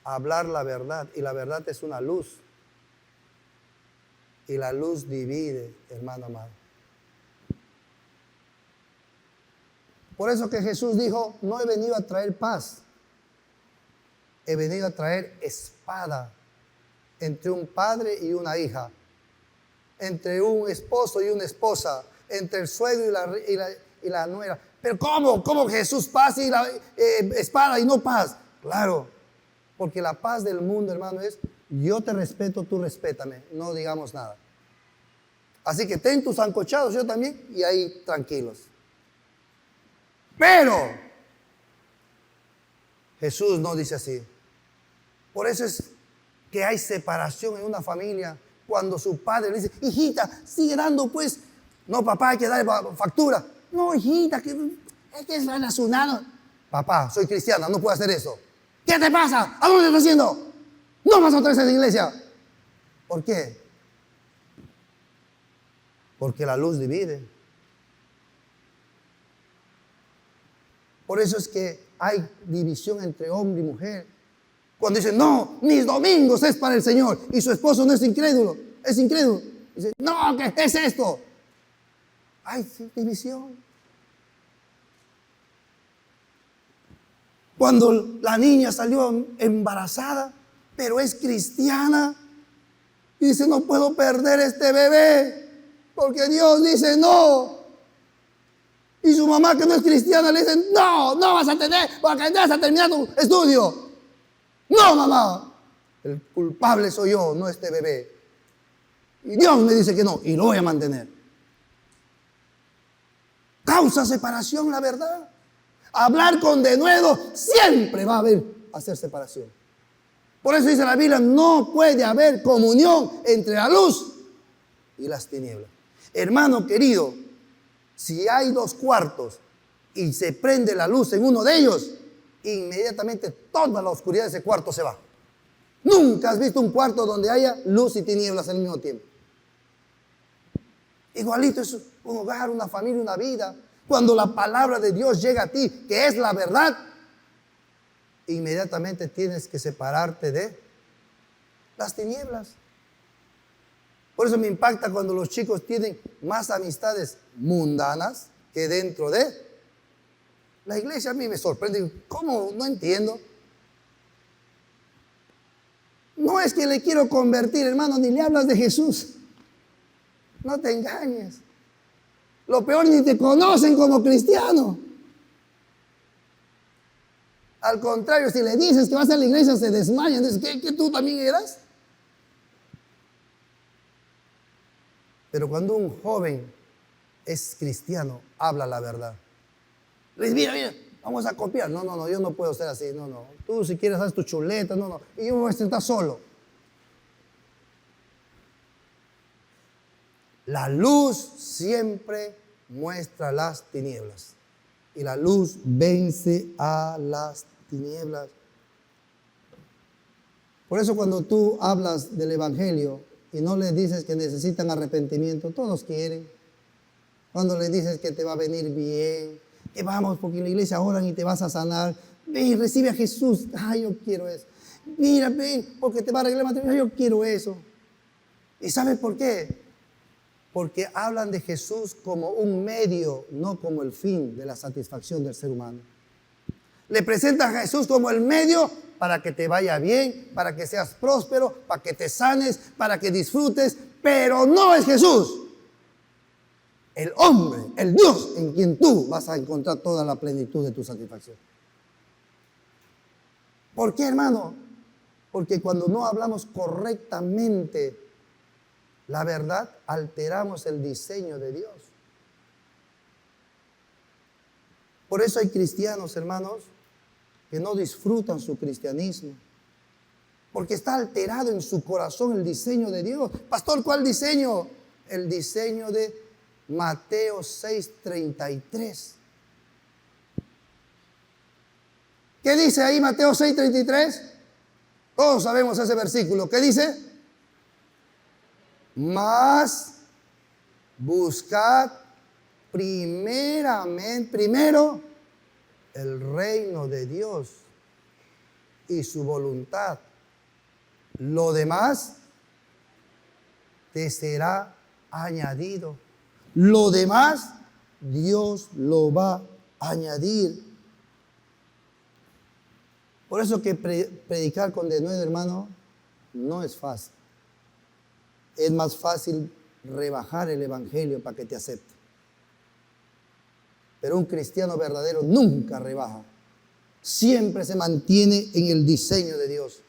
hablar la verdad. Y la verdad es una luz. Y la luz divide, hermano amado. Por eso que Jesús dijo, no he venido a traer paz. He venido a traer espada entre un padre y una hija, entre un esposo y una esposa, entre el suegro y la nuera. Pero ¿cómo Jesús paz y la espada y no paz? Claro, porque la paz del mundo, hermano, es yo te respeto, tú respétame, no digamos nada. Así que ten tus sancochados, yo también, y ahí tranquilos. Pero Jesús no dice así. Por eso es que hay separación en una familia cuando su padre le dice, hijita, sigue dando pues. No, papá, hay que dar factura. No, hijita, es que es relacionado. Papá, soy cristiana, no puedo hacer eso. ¿Qué te pasa? ¿A dónde estás haciendo? No vas otra vez a la iglesia. ¿Por qué? Porque la luz divide. Por eso es que hay división entre hombre y mujer. Cuando dicen, no, mis domingos es para el Señor. Y su esposo no es incrédulo, es incrédulo. Dice, no, ¿qué es esto? Hay división. Cuando la niña salió embarazada, pero es cristiana, y dice, no puedo perder este bebé, porque Dios dice no. Y su mamá, que no es cristiana, le dice, no vas a tener, porque vas a terminar tu estudio. No, mamá, el culpable soy yo, no este bebé. Y Dios me dice que no, y lo voy a mantener. Causa separación, la verdad. Hablar con denuedo, siempre va a hacer separación. Por eso dice la Biblia, no puede haber comunión entre la luz y las tinieblas. Hermano querido, si hay 2 cuartos y se prende la luz en uno de ellos, inmediatamente toda la oscuridad de ese cuarto se va. Nunca has visto un cuarto donde haya luz y tinieblas al mismo tiempo. Igualito es un hogar, una familia, una vida. Cuando la palabra de Dios llega a ti, que es la verdad, inmediatamente tienes que separarte de las tinieblas. Por eso me impacta cuando los chicos tienen más amistades mundanas que dentro de la iglesia. A mí me sorprende. ¿Cómo? No entiendo. No es que le quiero convertir, hermano, ni le hablas de Jesús. No te engañes. Lo peor, ni te conocen como cristiano. Al contrario, si le dices que vas a la iglesia, se desmayan. Dices, ¿qué tú también eras? Pero cuando un joven es cristiano, habla la verdad. Les dice, mira, vamos a copiar. No, yo no puedo ser así. No. Tú si quieres haz tu chuleta. No. Y yo me voy a sentar solo. La luz siempre muestra las tinieblas. Y la luz vence a las tinieblas. Por eso cuando tú hablas del evangelio y no les dices que necesitan arrepentimiento, todos quieren. Cuando les dices que te va a venir bien, que vamos porque en la iglesia oran y te vas a sanar, ve y recibe a Jesús. Ay, yo quiero eso. mira, ven, porque te va a arreglar el matrimonio. Yo quiero eso. ¿Y sabes por qué? Porque hablan de Jesús como un medio, no como el fin de la satisfacción del ser humano. Le presentan a Jesús como el medio para que te vaya bien, para que seas próspero, para que te sanes, para que disfrutes, pero no es Jesús. El hombre, el Dios en quien tú vas a encontrar toda la plenitud de tu satisfacción. ¿Por qué, hermano? Porque cuando no hablamos correctamente la verdad, alteramos el diseño de Dios. Por eso hay cristianos, hermanos, que no disfrutan su cristianismo. Porque está alterado en su corazón el diseño de Dios. Pastor, ¿cuál diseño? El diseño de Mateo 6:33. ¿Qué dice ahí Mateo 6:33? Todos sabemos ese versículo. ¿Qué dice? Mas buscad primero el reino de Dios y su voluntad. Lo demás te será añadido. Lo demás Dios lo va a añadir. Por eso que predicar con denuedo, hermano, no es fácil. Es más fácil rebajar el evangelio para que te acepte. Pero un cristiano verdadero nunca rebaja. Siempre se mantiene en el diseño de Dios.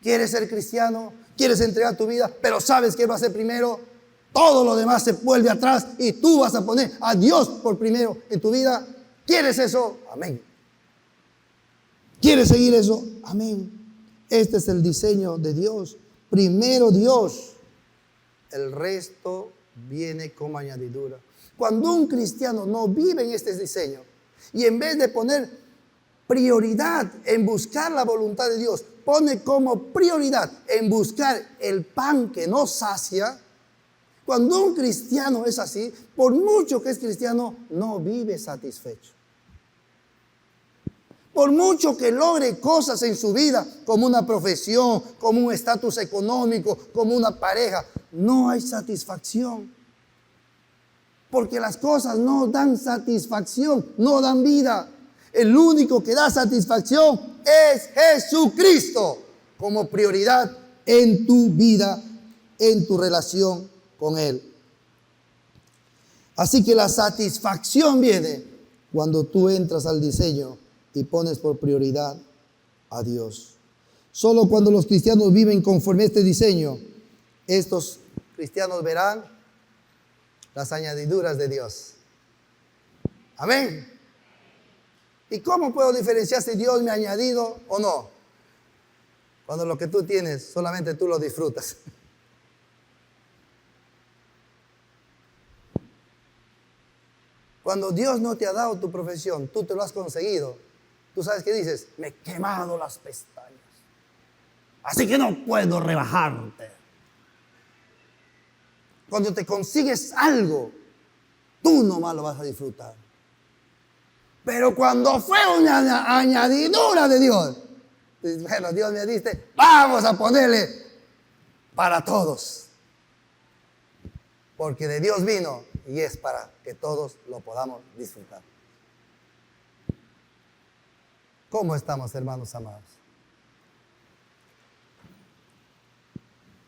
¿Quieres ser cristiano? ¿Quieres entregar tu vida? Pero sabes que va a ser primero. Todo lo demás se vuelve atrás y tú vas a poner a Dios por primero en tu vida. ¿Quieres eso? Amén. ¿Quieres seguir eso? Amén. Este es el diseño de Dios. Primero Dios. El resto viene como añadidura. Cuando un cristiano no vive en este diseño y en vez de poner prioridad en buscar la voluntad de Dios, pone como prioridad en buscar el pan que no sacia, cuando un cristiano es así, por mucho que es cristiano, no vive satisfecho. Por mucho que logre cosas en su vida, como una profesión, como un estatus económico, como una pareja, no hay satisfacción. Porque las cosas no dan satisfacción, no dan vida. El único que da satisfacción es Jesucristo como prioridad en tu vida, en tu relación con Él. Así que la satisfacción viene cuando tú entras al diseño y pones por prioridad a Dios. Solo cuando los cristianos viven conforme a este diseño, estos cristianos verán las añadiduras de Dios. Amén. ¿Y cómo puedo diferenciar si Dios me ha añadido o no? Cuando lo que tú tienes solamente tú lo disfrutas. Cuando Dios no te ha dado tu profesión, tú te lo has conseguido. Tú sabes qué dices, me he quemado las pestañas, así que no puedo rebajarte. Cuando te consigues algo, tú nomás lo vas a disfrutar. Pero cuando fue una añadidura de Dios, bueno, Dios me diste, vamos a ponerle para todos. Porque de Dios vino y es para que todos lo podamos disfrutar. ¿Cómo estamos, hermanos amados?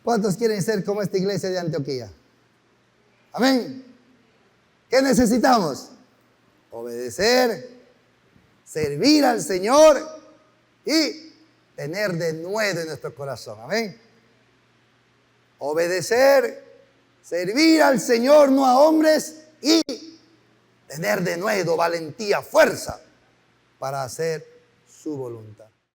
¿Cuántos quieren ser como esta iglesia de Antioquía? Amén. ¿Qué necesitamos? Obedecer, servir al Señor y tener denuedo en nuestro corazón. Amén. Obedecer, servir al Señor, no a hombres, y tener denuedo, valentía, fuerza para hacer su voluntad.